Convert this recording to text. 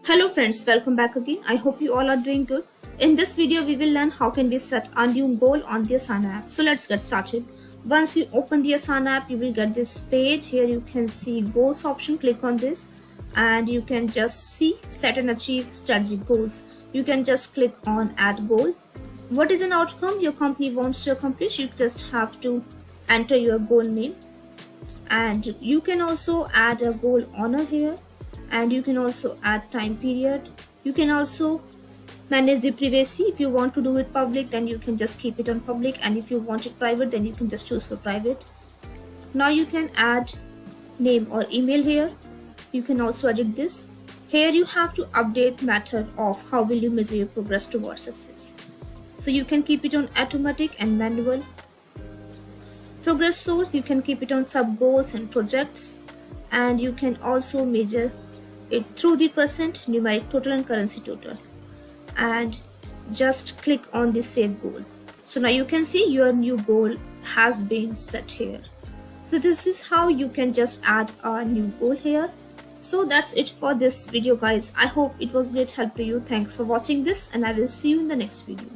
Hello friends, welcome back again. I hope you all are doing good. In this video, we will learn how can we set a new goal on the Asana app. So let's get started. Once you open the Asana app, you will get this page. Here you can see goals option. Click on this and you can just see set and achieve strategic goals. You can just click on add goal. What is an outcome your company wants to accomplish? You just have to enter your goal name. And you can also add a goal honor here. And you can also add time period. You can also manage the privacy. If you want to do it public, then you can just keep it on public, and if you want it private, then you can just choose for private. Now you can add name or email here. You can also edit this. Here you have to update method of how will you measure your progress towards success. So you can keep it on automatic and manual. Progress source, you can keep it on sub goals and projects, and you can also measure it through the percent, numeric total and currency total, and just click on the save goal. So now you can see your new goal has been set here. So this is how you can just add a new goal here. So that's it for this video guys. I hope it was great help to you. Thanks for watching this, and I will see you in the next video.